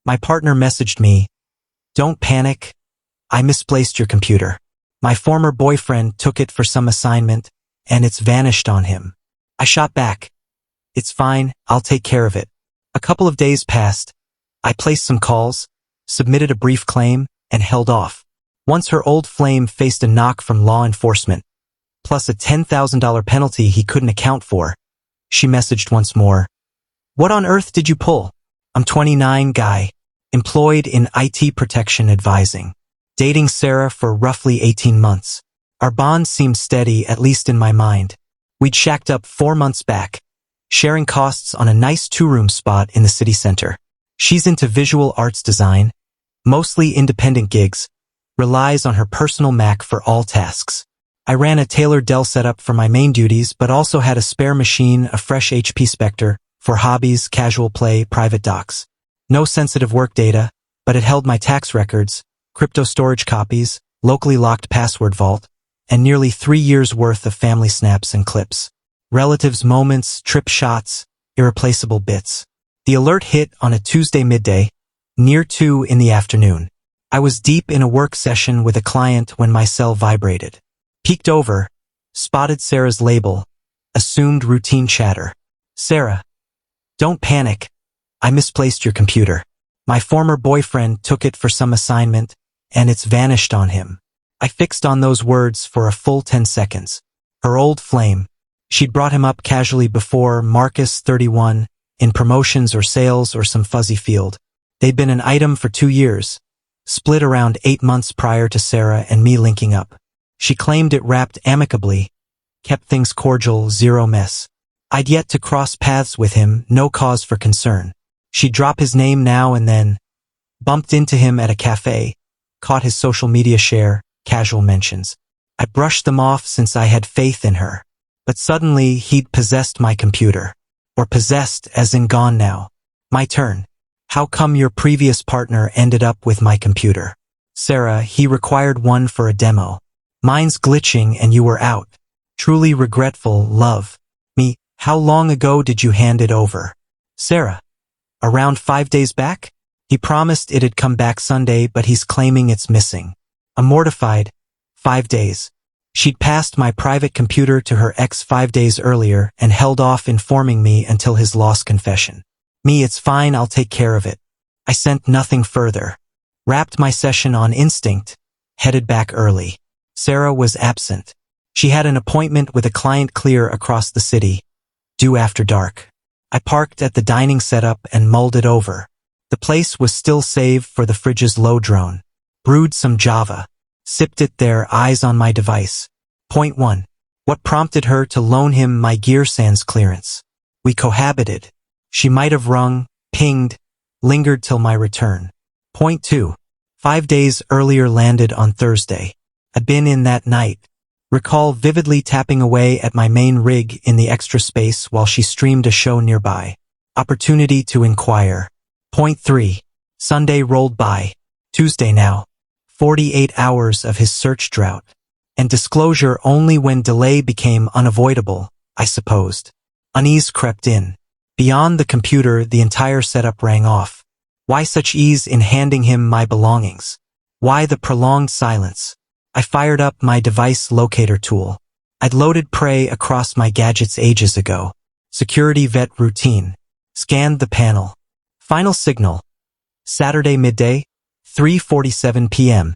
My partner messaged me, "Don't panic. I misplaced your computer. My former boyfriend took it for some assignment, and it's vanished on him." I shot back, "It's fine, I'll take care of it." A couple of days passed. I placed some calls, submitted a brief claim, and held off. Once her old flame faced a knock from law enforcement, plus a $10,000 penalty he couldn't account for, she messaged once more, "What on earth did you pull?" I'm 29, guy, employed in IT protection advising, dating Sarah for roughly 18 months. Our bond seemed steady, at least in my mind. We'd shacked up 4 months back, sharing costs on a nice 2-room spot in the city center. She's into visual arts design, mostly independent gigs, relies on her personal Mac for all tasks. I ran a tailored Dell setup for my main duties, but also had a spare machine, a fresh HP Spectre, for hobbies, casual play, private docs. No sensitive work data, but it held my tax records, crypto storage copies, locally locked password vault, and nearly 3 years' worth of family snaps and clips. Relatives' moments, trip shots, irreplaceable bits. The alert hit on a Tuesday midday, near 2 in the afternoon. I was deep in a work session with a client when my cell vibrated. Peeked over, spotted Sarah's label, assumed routine chatter. "Sarah, don't panic. I misplaced your computer. My former boyfriend took it for some assignment, and it's vanished on him." I fixed on those words for a full 10 seconds. Her old flame. She'd brought him up casually before, Marcus, 31, in promotions or sales or some fuzzy field. They'd been an item for 2 years, split around 8 months prior to Sarah and me linking up. She claimed it wrapped amicably, kept things cordial, zero mess. I'd yet to cross paths with him, no cause for concern. She'd drop his name now and then, bumped into him at a cafe, caught his social media share, casual mentions. I brushed them off since I had faith in her. But suddenly he'd possessed my computer. Or possessed as in gone now. My turn. "How come your previous partner ended up with my computer?" "Sarah, he required one for a demo. Mine's glitching and you were out. Truly regretful, love." Me, "How long ago did you hand it over?" "Sarah, around 5 days back? He promised it'd come back Sunday, but he's claiming it's missing." I'm mortified. 5 days. She'd passed my private computer to her ex 5 days earlier and held off informing me until his lost confession. Me, "It's fine, I'll take care of it." I sent nothing further. Wrapped my session on instinct, headed back early. Sarah was absent. She had an appointment with a client clear across the city, due after dark. I parked at the dining setup and mulled it over. The place was still save for the fridge's low drone. Brewed some Java. Sipped it there, eyes on my device. Point 1. What prompted her to loan him my Gear Sans clearance? We cohabited. She might have rung, pinged, lingered till my return. Point 2. 5 days earlier landed on Thursday. I'd been in that night. Recall vividly tapping away at my main rig in the extra space while she streamed a show nearby. Opportunity to inquire. Point 3. Sunday rolled by. Tuesday now. 48 hours of his search drought. And disclosure only when delay became unavoidable, I supposed. Unease crept in. Beyond the computer, the entire setup rang off. Why such ease in handing him my belongings? Why the prolonged silence? I fired up my device locator tool. I'd loaded Prey across my gadgets ages ago. Security vet routine. Scanned the panel. Final signal. Saturday midday, 3:47 p.m.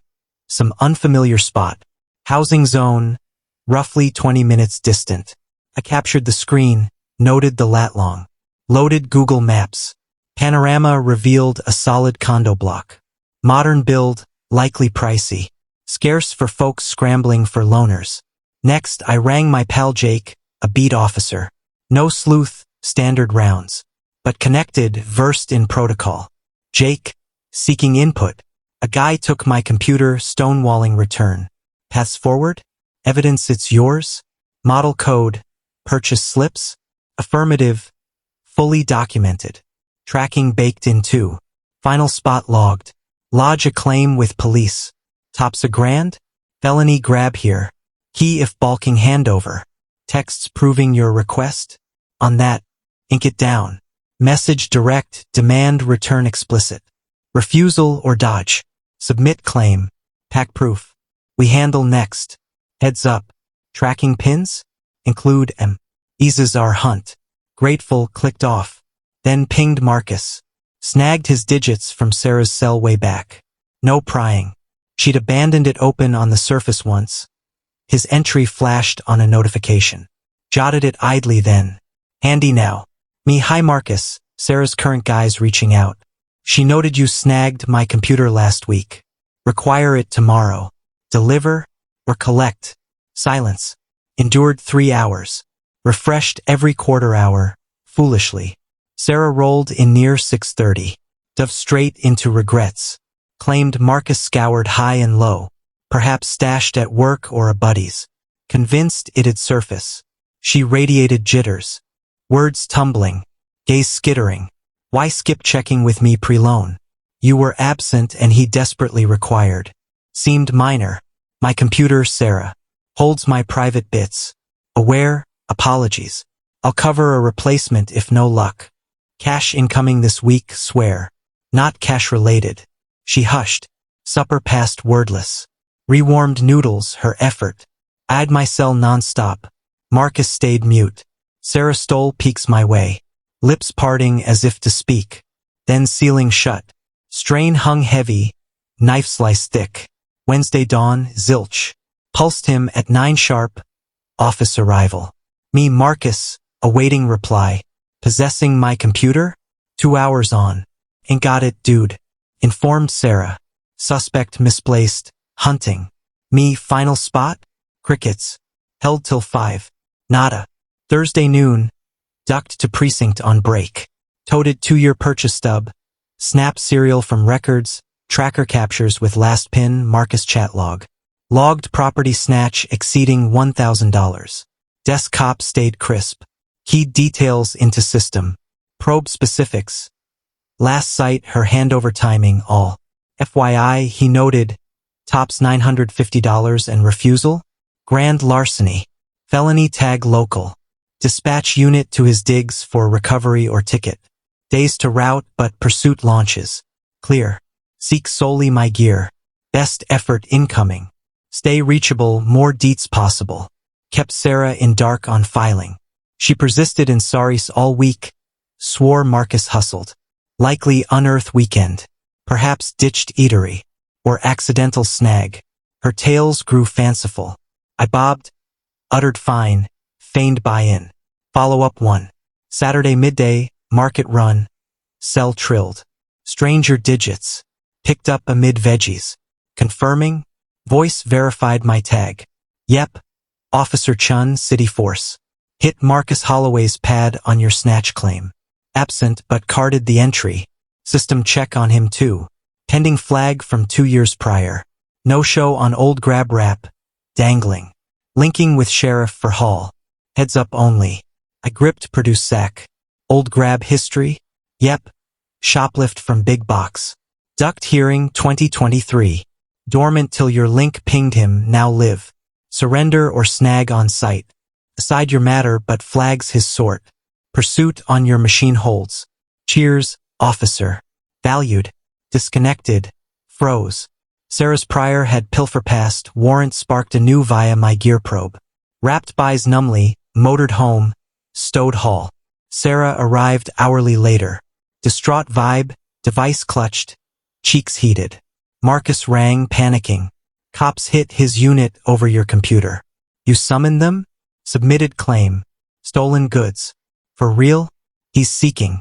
Some unfamiliar spot. Housing zone, roughly 20 minutes distant. I captured the screen, noted the lat long. Loaded Google Maps. Panorama revealed a solid condo block. Modern build, likely pricey. Scarce for folks scrambling for loaners. Next, I rang my pal Jake, a beat officer. No sleuth, standard rounds. But connected, versed in protocol. Jake, seeking input. A guy took my computer, stonewalling return. Paths forward? Evidence it's yours? Model code? Purchase slips? Affirmative. Fully documented. Tracking baked in too. Final spot logged. Lodge a claim with police. Tops $1,000? Felony grab here. Key if balking handover. Texts proving your request? On that, ink it down. Message direct, demand return explicit. Refusal or dodge. Submit claim. Pack proof. We handle next. Heads up. Tracking pins? Include M. Eases our hunt. Grateful clicked off. Then pinged Marcus. Snagged his digits from Sarah's cell way back. No prying. She'd abandoned it open on the surface once. His entry flashed on a notification. Jotted it idly then. Handy now. Me, hi Marcus. Sarah's current guy's reaching out. She noted you snagged my computer last week. Require it tomorrow. Deliver or collect. Silence. Endured 3 hours. Refreshed every quarter hour. Foolishly. Sarah rolled in near 6:30. Dove straight into regrets. Claimed Marcus scoured high and low. Perhaps stashed at work or a buddy's. Convinced it'd surface. She radiated jitters. Words tumbling. Gaze skittering. Why skip checking with me pre-loan? You were absent and he desperately required. Seemed minor. My computer, Sarah. Holds my private bits. Aware, apologies. I'll cover a replacement if no luck. Cash incoming this week, swear. Not cash related. She hushed. Supper passed wordless. Rewarmed noodles, her effort. I'd my cell non-stop. Marcus stayed mute. Sarah stole peeks my way. Lips parting as if to speak. Then sealing shut. Strain hung heavy. Knife slice thick. Wednesday dawn, zilch. Pulsed him at 9 sharp. Office arrival. Me, Marcus, awaiting reply. Possessing my computer? 2 hours on. Ain't got it, dude. Informed Sarah. Suspect misplaced. Hunting. Me, final spot? Crickets. Held till 5. Nada. Thursday noon. Ducked to precinct on break. Toted 2-year purchase stub. Snap serial from records. Tracker captures with last pin Marcus chat log. Logged property snatch exceeding $1,000. Desktop stayed crisp. Keyed details into system. Probe specifics. Last sight her handover timing all. FYI, he noted. Tops $950 and refusal? Grand larceny. Felony tag local. Dispatch unit to his digs for recovery or ticket. Days to route but pursuit launches. Clear. Seek solely my gear. Best effort incoming. Stay reachable, more deets possible. Kept Sarah in dark on filing. She persisted in sorries all week. Swore Marcus hustled. Likely unearth weekend. Perhaps ditched eatery. Or accidental snag. Her tales grew fanciful. I bobbed. Uttered fine. Feigned buy-in. Follow-up 1. Saturday midday, market run. Cell trilled. Stranger digits. Picked up amid veggies. Confirming. Voice verified my tag. Yep. Officer Chun, City Force. Hit Marcus Holloway's pad on your snatch claim. Absent but carded the entry. System check on him too. Pending flag from 2 years prior. No show on old grab wrap. Dangling. Linking with sheriff for haul. Heads up only. I gripped produce sack. Old grab history? Yep. Shoplift from big box. Ducked hearing 2023. Dormant till your link pinged him, now live. Surrender or snag on site. Aside your matter but flags his sort. Pursuit on your machine holds. Cheers, officer. Valued. Disconnected. Froze. Sarah's prior had pilfer passed, warrant sparked anew via my gear probe. Wrapped buys numbly, motored home, stowed haul. Sarah arrived hourly later. Distraught vibe, device clutched, cheeks heated. Marcus rang, panicking. Cops hit his unit over your computer. You summoned them? Submitted claim. Stolen goods. For real? He's seeking.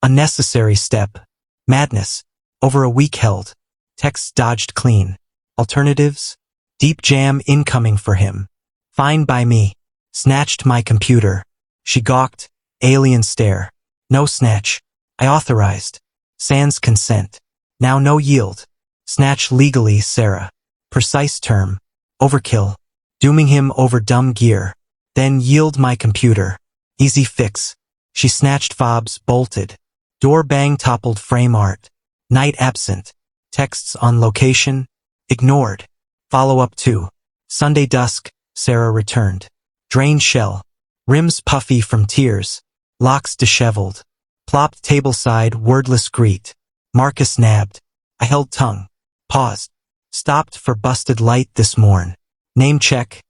Unnecessary step. Madness. Over a week held. Text dodged clean. Alternatives? Deep jam incoming for him. Fine by me. Snatched my computer. She gawked. Alien stare. No snatch. I authorized. Sans consent. Now no yield. Snatch legally, Sarah. Precise term. Overkill. Dooming him over dumb gear. Then yield my computer. Easy fix. She snatched fobs, bolted. Door bang toppled frame art. Night absent. Texts on location. Ignored. Follow-up 2. Sunday dusk. Sarah returned. Drained shell. Rims puffy from tears. Locks disheveled. Plopped tableside, wordless greet. Marcus nabbed. I held tongue. Paused. Stopped for busted light this morn. Name check.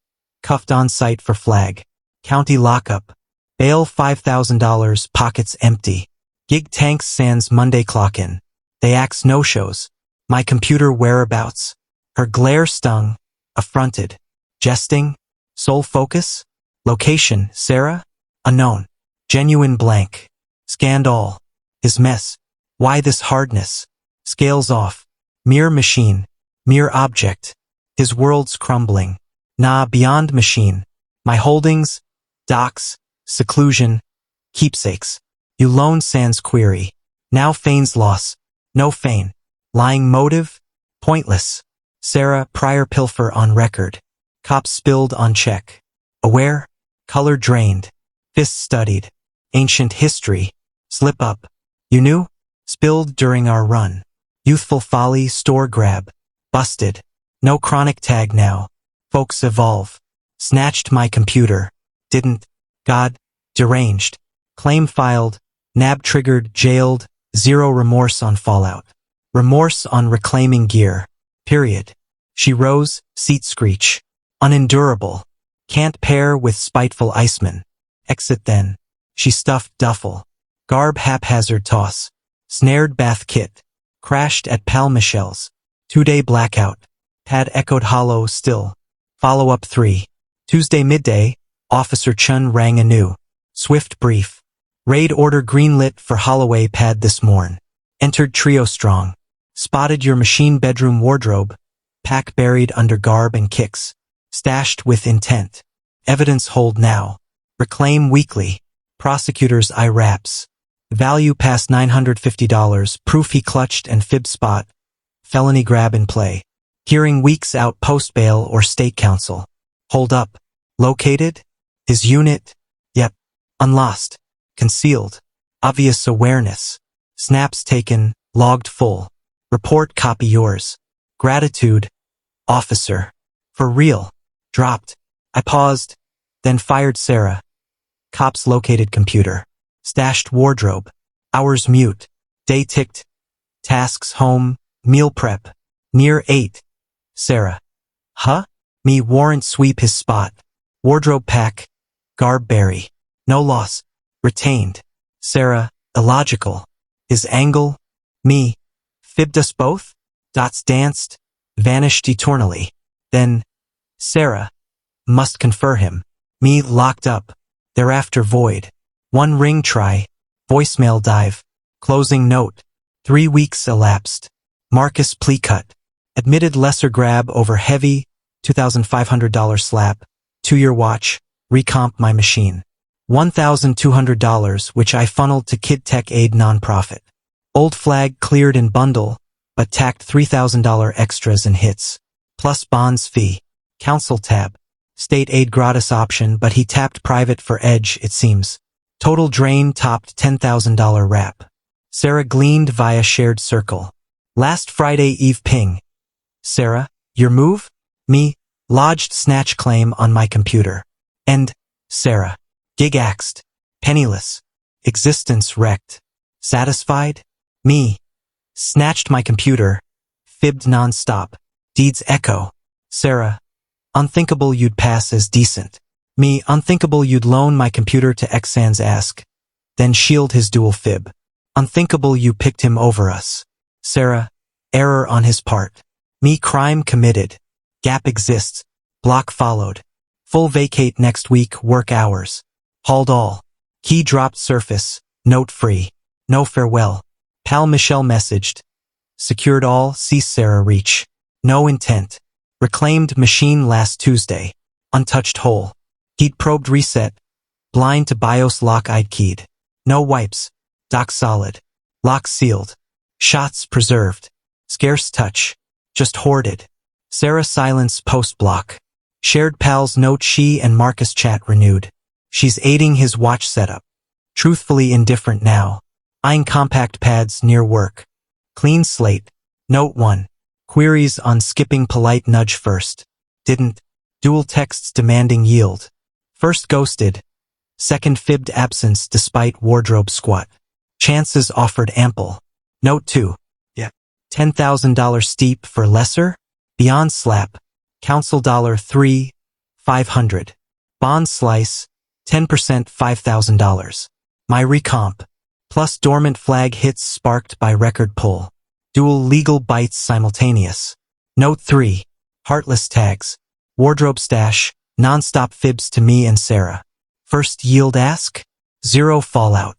Cuffed on site for flag. County lockup. Bail $5,000, pockets empty. Gig tanks sans Monday clock in. They axe no-shows. My computer whereabouts. Her glare stung. Affronted. Jesting. Sole focus. Location, Sarah? Unknown. Genuine blank. Scanned all. His mess. Why this hardness? Scales off. Mere machine. Mere object. His world's crumbling. Nah, beyond machine. My holdings. Docs. Seclusion. Keepsakes. You lone sans query. Now feigns loss. No feign. Lying motive. Pointless. Sarah, prior pilfer on record. Cops spilled on check. Aware. Color drained. Fist studied. Ancient history. Slip up. You knew? Spilled during our run. Youthful folly, store grab. Busted. No chronic tag now. Folks evolve. Snatched my computer. Didn't. God. Deranged. Claim filed. Nab triggered, jailed. Zero remorse on fallout. Remorse on reclaiming gear. Period. She rose, seat screech. Unendurable. Can't pair with spiteful iceman. Exit then. She stuffed duffel. Garb haphazard toss. Snared bath kit. Crashed at Pal Michelle's. 2-day blackout. Pad echoed hollow still. Follow-up 3. Tuesday midday, Officer Chun rang anew. Swift brief. Raid order greenlit for Holloway pad this morn. Entered trio strong. Spotted your machine bedroom wardrobe. Pack buried under garb and kicks. Stashed with intent. Evidence hold now. Reclaim weekly. Prosecutors eye wraps. Value past $950. Proof he clutched and fib spot. Felony grab in play. Hearing weeks out post bail or state counsel. Hold up. Located? His unit? Yep. Unlost. Concealed. Obvious awareness. Snaps taken. Logged full. Report copy yours. Gratitude. Officer. For real. Dropped. I paused. Then fired Sarah. Cops located computer. Stashed wardrobe. Hours mute. Day ticked. Tasks home. Meal prep. Near 8. Sarah. Huh? Me warrant sweep his spot. Wardrobe pack. Garb bury. No loss. Retained. Sarah. Illogical. His angle. Me. Fibbed us both? Dots danced. Vanished eternally. Then. Sarah. Must confer him. Me locked up. Thereafter void. One ring try. Voicemail dive. Closing note. 3 weeks elapsed. Marcus plea cut. Admitted lesser grab over heavy, $2,500 slap. 2-year watch. Recomp my machine. $1,200 which I funneled to Kid Tech Aid nonprofit. Old flag cleared in bundle, but tacked $3,000 extras and hits. Plus bonds fee. Council tab. State aid gratis option but he tapped private for edge it seems. Total drain topped $10,000 wrap. Sarah gleaned via shared circle. Last Friday Eve ping. Sarah, your move? Me, lodged snatch claim on my computer. End. Sarah. Gig axed. Penniless. Existence wrecked. Satisfied? Me. Snatched my computer. Fibbed non-stop. Deeds echo. Sarah. Unthinkable you'd pass as decent. Me, unthinkable you'd loan my computer to Xan's ask. Then shield his dual fib. Unthinkable you picked him over us. Sarah. Error on his part. Me, crime committed. Gap exists. Block followed. Full vacate next week, work hours. Hauled all. Key dropped surface. Note free. No farewell. Pal Michelle messaged. Secured all, cease Sarah reach. No intent. Reclaimed machine last Tuesday. Untouched hole. Heat probed reset. Blind to BIOS lock-eyed keyed. No wipes. Dock solid. Lock sealed. Shots preserved. Scarce touch. Just hoarded. Sarah silence post-block. Shared pals note she and Marcus chat renewed. She's aiding his watch setup. Truthfully indifferent now. Eyeing compact pads near work. Clean slate. Note 1. Queries on skipping polite nudge first. Didn't. Dual texts demanding yield. First ghosted. Second fibbed absence despite wardrobe squat. Chances offered ample. Note 2. Yeah. $10,000 steep for lesser? Beyond slap. Council $3, 500. Bond slice, 10% $5,000. My recomp. Plus dormant flag hits sparked by record pull. Dual legal bites simultaneous. Note 3. Heartless tags. Wardrobe stash, non-stop fibs to me and Sarah. First yield ask? 0 fallout.